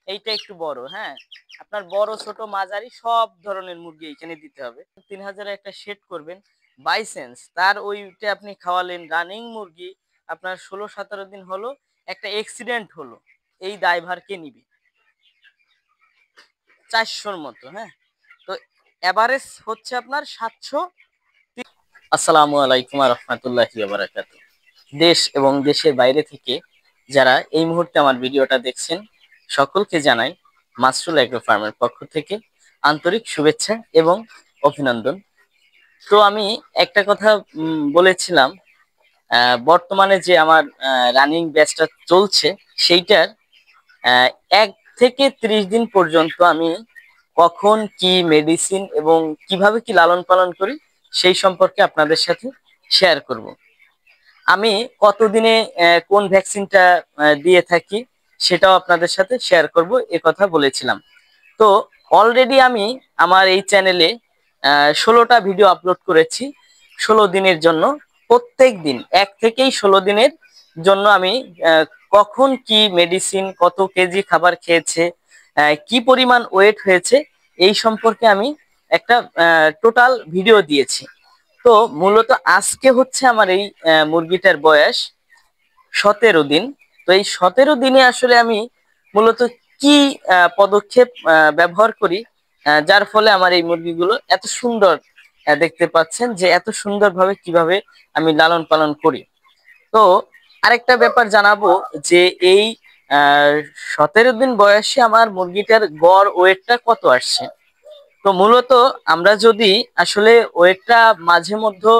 এইটা একটু বড়, হ্যাঁ। আপনার বড় ছোট মাঝারি সব ধরনের মুরগি এখানে দিতে হবে। 3000 একটা সেট করবেন। বাই চান্স তার ওইটা আপনি খাওয়ালেন রানিং মুরগি, আপনার 16-17 দিন হলো, একটা অ্যাক্সিডেন্ট হলো, এই দায়ভার কে নিবে? 400-র মতো, হ্যাঁ। তো এভারেজ হচ্ছে আপনার 700। আসসালামু আলাইকুম ওয়া রাহমাতুল্লাহি ওয়া বারাকাতুহু। দেশ এবং দেশের বাইরে থেকে যারা এই মুহূর্তে আমার ভিডিওটা দেখছেন, সকলকে জানাই মাসরুল এগ্রো ফার্মের পক্ষ থেকে আন্তরিক শুভেচ্ছা এবং অভিনন্দন। তো আমি একটা কথা বলেছিলাম, বর্তমানে যে আমার রানিং ব্যাচটা চলছে সেইটার আহ, 1 থেকে 30 দিন পর্যন্ত আমি কখন কি মেডিসিন এবং কিভাবে কি লালন পালন করি সেই সম্পর্কে আপনাদের সাথে শেয়ার করব। আমি কতদিনে কোন ভ্যাকসিনটা দিয়ে থাকি সেটাও আপনাদের সাথে শেয়ার করব, এ কথা বলেছিলাম। তো অলরেডি আমি আমার এই চ্যানেলে 16টা ভিডিও আপলোড করেছি 16 দিনের জন্য। প্রত্যেক দিন 1 থেকে 16 দিনের জন্য আমি আহ, কখন কি মেডিসিন, কত কেজি খাবার খেয়েছে, কি পরিমাণ ওয়েট হয়েছে, এই সম্পর্কে আমি একটা টোটাল ভিডিও দিয়েছি। তো মূলত আজকে হচ্ছে আমার এই মুরগিটার বয়স 17 দিন। তো এই 17 দিনে আসলে আমি মূলত কি পদক্ষেপ ব্যবহার করি, যার ফলে আমার এই মুরগিগুলো এত সুন্দর দেখতে পাচ্ছেন, যে এত সুন্দরভাবে কিভাবে আমি লালন পালন করি। তো আরেকটা ব্যাপার জানাবো, যে এই 17 দিন বয়সে আমার মুরগিটার গড় ওয়েটটা কত আসছে। তো মূলত আমরা যদি আসলে ওয়েটটা মাঝে মধ্যে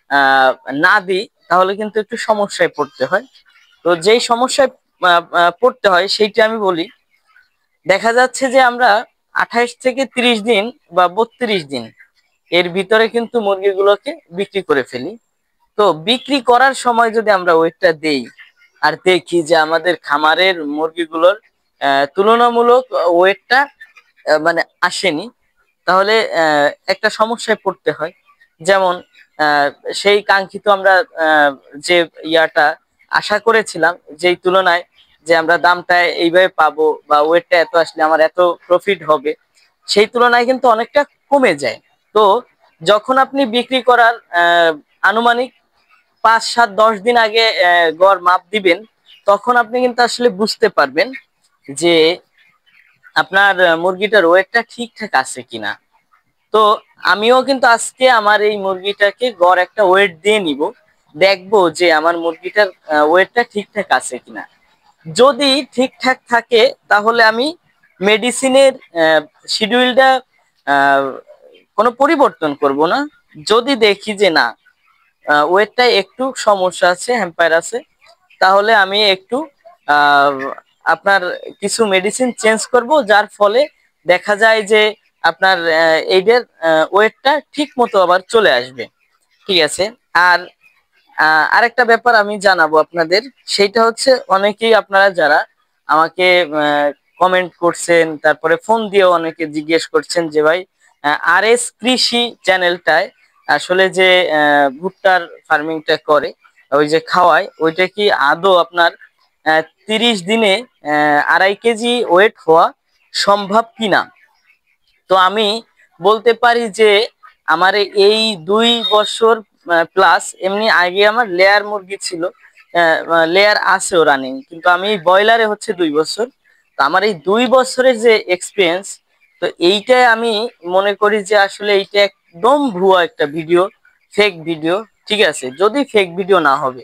আহ না দিই, তাহলে কিন্তু একটু সমস্যায় পড়তে হয়। তো যেই সমস্যায় পড়তে হয় সেইটা আমি বলি। দেখা যাচ্ছে যে আমরা 28 থেকে 30 দিন বা 32 দিন এর ভিতরে কিন্তু মুরগিগুলোকে বিক্রি করে ফেলি। তো বিক্রি করার সময় যদি আমরা ওয়েটটা দেই আর দেখি যে আমাদের খামারের মুরগিগুলোর তুলনামূলক ওয়েটটা মানে আসেনি, তাহলে একটা সমস্যায় পড়তে হয়। যেমন আহ, সেই কাঙ্ক্ষিত আমরা আহ, যে ইয়াটা আশা করেছিলাম, যেই তুলনায় যে আমরা দামটা এইভাবে পাবো বা ওয়েটটা এত আসলে আমার এত প্রফিট হবে, সেই তুলনায় কিন্তু অনেকটা কমে যায়। তো যখন আপনি বিক্রি করার আনুমানিক 5, 7, 10 দিন আগে গড় মাপ দিবেন, তখন আপনি কিন্তু আসলে বুঝতে পারবেন যে আপনার মুরগিটার ওয়েটটা ঠিকঠাক আছে কিনা। তো আমিও কিন্তু আজকে আমার এই মুরগিটাকে গড় একটা ওয়েট দিয়ে নিব, দেখবো যে আমার মুরগিটার ওয়েটটা ঠিকঠাক আছে কিনা। যদি ঠিকঠাক থাকে তাহলে আমি মেডিসিনের শিডিউলটা কোনো পরিবর্তন করব না। যদি দেখি যে না, ওয়েটটা একটু সমস্যা আছে, হ্যাম্পার আছে, তাহলে আমি একটু আহ, আপনার কিছু মেডিসিন চেঞ্জ করব, যার ফলে দেখা যায় যে আপনার এইটার ওয়েটটা ঠিক মতো আবার চলে আসবে। ঠিক আছে। আর আরেকটা ব্যাপার আমি জানাবো আপনাদের, সেইটা হচ্ছে অনেকেই আপনারা যারা আমাকে কমেন্ট করছেন, তারপরে ফোন দিয়েও অনেকে জিজ্ঞেস করছেন যে ভাই, আর এস কৃষি চ্যানেলটায় আসলে যে ভুট্টার ফার্মিংটা করে, ওই যে খাওয়ায়, ওইটা কি আদৌ আপনার 30 দিনে 2.5 কেজি ওয়েট হওয়া সম্ভব কিনা। তো আমি বলতে পারি যে আমার এই 2 বছর প্লাস, এমনি আগে আমার লেয়ার মুরগি ছিল, লেয়ার আছেও রানিং, কিন্তু আমি ব্রয়লারে হচ্ছে 2 বছর। তো আমার এই 2 বছরের যে এক্সপিরিয়েন্স, তো এইটাই আমি মনে করি যে আসলে এইটা একদম ভুয়া একটা ভিডিও, ফেক ভিডিও। ঠিক আছে, যদি ফেক ভিডিও না হবে,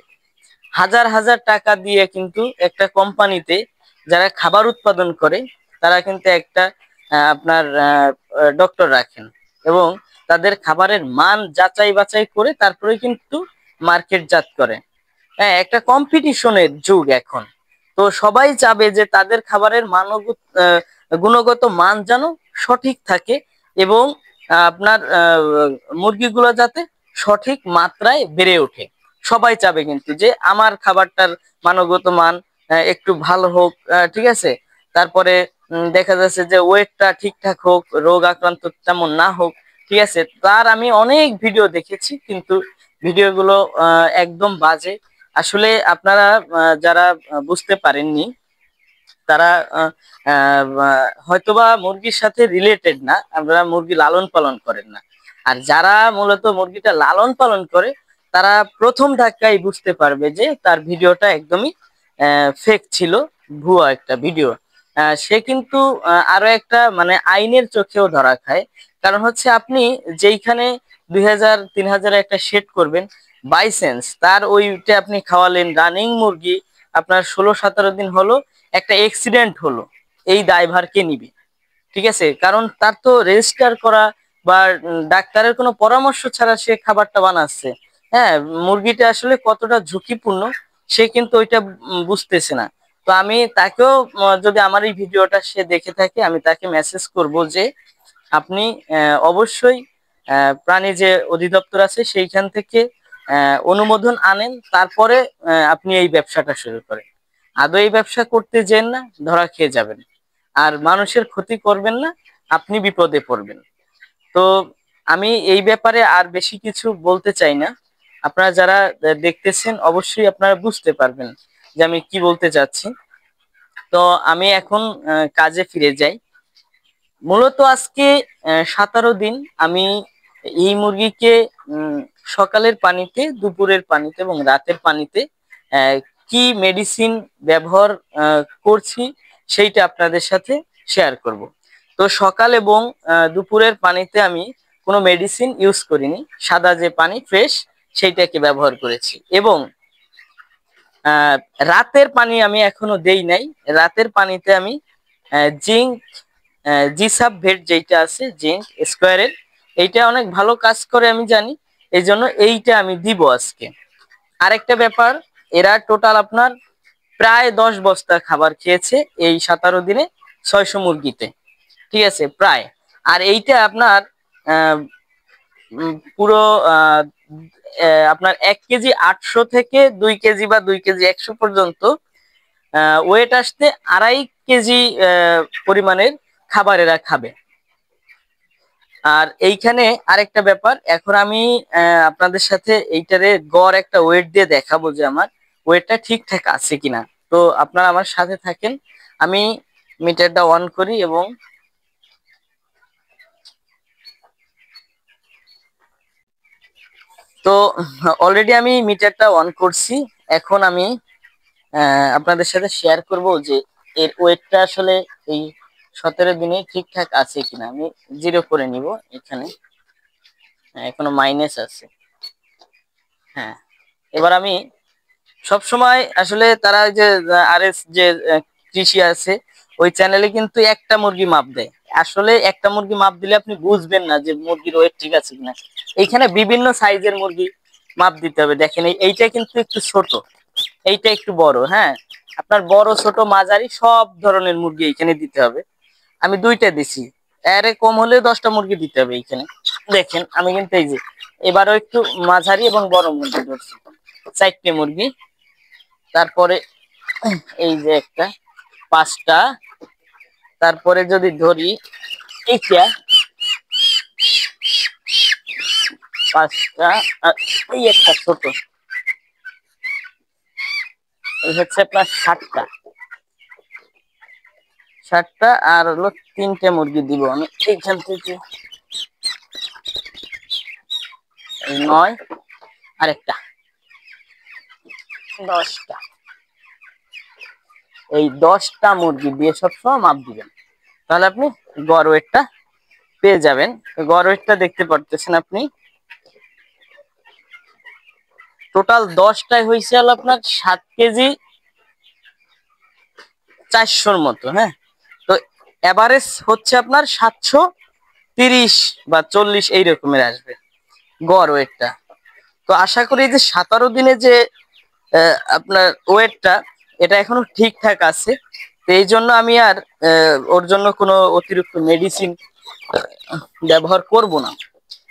হাজার হাজার টাকা দিয়ে কিন্তু একটা কোম্পানিতে যারা খাবার উৎপাদন করে, তারা কিন্তু একটা আপনার ডক্টর রাখেন এবং তাদের খাবারের মান যাচাই বাছাই করে তারপরে কিন্তু মার্কেটজাত করে। হ্যাঁ, একটা কম্পিটিশনের যুগ এখন। তো সবাই চাবে যে তাদের খাবারের গুণগত মান যেন সঠিক থাকে, এবং আপনার মুরগিগুলো যাতে সঠিক মাত্রায় বেড়ে ওঠে। সবাই চাবে কিন্তু যে আমার খাবারটার মানগত মান একটু ভালো হোক, ঠিক আছে। তারপরে দেখা যাচ্ছে যে ওয়েটটা ঠিকঠাক হোক, রোগ আক্রান্ত তেমন না হোক। ঠিক আছে, তার আমি অনেক ভিডিও দেখেছি, কিন্তু ভিডিওগুলো একদম বাজে। আসলে আপনারা যারা বুঝতে পারেননি, তারা হয়তোবা মুরগির সাথে রিলেটেড না, আপনারা মুরগি লালন পালন করেন না। আর যারা মূলত মুরগিটা লালন পালন করে তারা প্রথম ধাক্কায় বুঝতে পারবে যে তার ভিডিওটা একদমই ফেক ছিল, ভুয়া একটা ভিডিও। সে কিন্তু আরো একটা মানে আইনের চোখেও ধরা খায়। কারণ হচ্ছে আপনি যেইখানে 2000-3000 একটা সেট করবেন, বাই চান্স তার ওইটা আপনি খাওয়ালেন রানিং মুরগি, আপনার 16-17 দিন হলো একটা অ্যাক্সিডেন্ট হলো, এই দায়ভার কে নিবে? ঠিক আছে, কারণ তার তো রেজিস্টার করা বা ডাক্তারের কোনো পরামর্শ ছাড়া সে খাবারটা বানাচ্ছে। হ্যাঁ, মুরগিটা আসলে কতটা ঝুঁকিপূর্ণ সে কিন্তু ওইটা বুঝতেছে না। তো আমি তাকেও যদি আমার এই ভিডিওটা সে দেখে থাকে, আমি তাকে মেসেজ করব যে আপনি অবশ্যই প্রাণী যে অধিদপ্তর আছে সেইখান থেকে অনুমোদন আনেন, তারপরে আপনি এই ব্যবসাটা শুরু করেন। আদৌ এই ব্যবসা করতে যেন না, ধরা খেয়ে যাবেন। আর মানুষের ক্ষতি করবেন না, আপনি বিপদে পড়বেন। তো আমি এই ব্যাপারে আর বেশি কিছু বলতে চাই না। আপনারা যারা দেখতেছেন অবশ্যই আপনারা বুঝতে পারবেন যে আমি কি বলতে চাচ্ছি। তো আমি এখন কাজে ফিরে যাই। মূলত আজকে 17 দিন আমি এই মুরগিকে সকালের পানিতে, দুপুরের পানিতে এবং রাতের পানিতে কি মেডিসিন ব্যবহার করছি সেইটা আপনাদের সাথে শেয়ার করব। তো সকাল এবং দুপুরের পানিতে আমি কোনো মেডিসিন ইউজ করিনি, সাদা যে পানি ফ্রেশ সেইটাকে ব্যবহার করেছি। এবং রাতের পানি আমি এখনো দেই নাই। রাতের পানিতে আমি জিঙ্ক, জিসাব ভেট যেটা আছে জিঙ্ক স্কোয়ারের, এইটা অনেক ভালো কাজ করে আমি জানি, এই জন্য এইটা আমি দিব আজকে। আরেকটা ব্যাপার, এরা টোটাল আপনার প্রায় 10 বস্তা খাবার খেয়েছে এই 17 দিনে 600 মুরগিতে। ঠিক আছে, প্রায়। আর এইটা আপনার পুরো আপনার 1 কেজি 800 থেকে 2 কেজি বা 2 কেজি 100 পর্যন্ত ওয়েট আসতে 2.5 কেজি পরিমাণের খাবার এরা খাবে। আর এইখানে আরেকটা ব্যাপার, এখন আমি আপনাদের সাথে এইটারে গড় একটা ওয়েট দিয়ে দেখাবো যে আমার ওয়েটটা ঠিকঠাক আছে কিনা। তো আপনারা আমার সাথে থাকেন, আমি মিটারটা অন করি এবং তো অলরেডি আমি মিটারটা অন করছি। এখন আমি আপনাদের সাথে শেয়ার করব যে এর ওয়েটটা আসলে এই 17 দিনে ঠিকঠাক আছে কিনা। আমি জিরো করে নিব, এখানে এখনো মাইনাস আছে। হ্যাঁ, এবার আমি সব সময় আসলে তারা যে আরএস যে কৃষি আছে ওই চ্যানেলে কিন্তু একটা মুরগি মাপ দেয়। আসলে একটা মুরগি মাপ দিলে আপনি বুঝবেন না যে মুরগির ওয়েট ঠিক আছে কিনা। এইখানে বিভিন্ন সাইজের মুরগি মাপ দিতে হবে। দেখেন এইটা কিন্তু একটু ছোট, এইটা একটু বড়। হ্যাঁ, আপনার বড় ছোট মাঝারি সব ধরনের মুরগি এইখানে দিতে হবে। আমি 2টা দিছি, এর কম হলে 10টা মুরগি দিতে হবে এইখানে। দেখেন আমি কিন্তু এই যে এবারও একটু মাঝারি এবং বড় মুরগি ধরছি, 4টে মুরগি। তারপরে এই যে একটা 5টা, তারপরে যদি ধরি এইটা 5টা, আর এই একটা ছোট, এই হচ্ছে আপনার 7টা। আর হলো 3টে মুরগি দিব আমি এইখান থেকে, এই 9, আরেকটা 10টা। এই 10টা মুরগি দিয়ে সবসময় মাপ দিবেন, তাহলে আপনি গড় ওয়েটটা পেয়ে যাবেন। গড় ওয়েটটা দেখতে পারতেছেন আপনি, টোটাল 10টায় হয়েছে হলো আপনার 7 কেজি 400-র মতো। হ্যাঁ, তো এভারেজ হচ্ছে আপনার 730 বা 40 এই রকমের আসবে গড় ওয়েটটা। তো আশা করি যে 17 দিনে যে আপনার ওয়েটটা এটা এখনো ঠিকঠাক আছে। তো এই জন্য আমি আর ওর জন্য কোনো অতিরিক্ত মেডিসিন ব্যবহার করব না।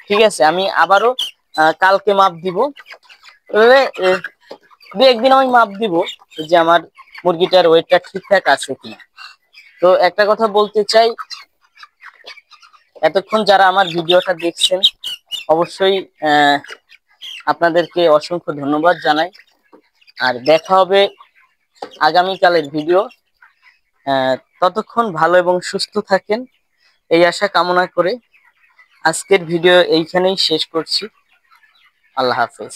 ঠিক আছে, আমি আবারও কালকে মাপ দিব। তবে 2-1 দিন আমি মাপ দিব যে আমার মুরগিটার ওয়েটটা ঠিকঠাক আছে কিনা। তো একটা কথা বলতে চাই, এতক্ষণ যারা আমার ভিডিওটা দেখছেন অবশ্যই আপনাদেরকে অসংখ্য ধন্যবাদ জানাই। আর দেখা হবে আগামীকালের ভিডিও। ততক্ষণ ভালো এবং সুস্থ থাকেন এই আশা কামনা করে আজকের ভিডিও এইখানেই শেষ করছি। আল্লাহ হাফেজ।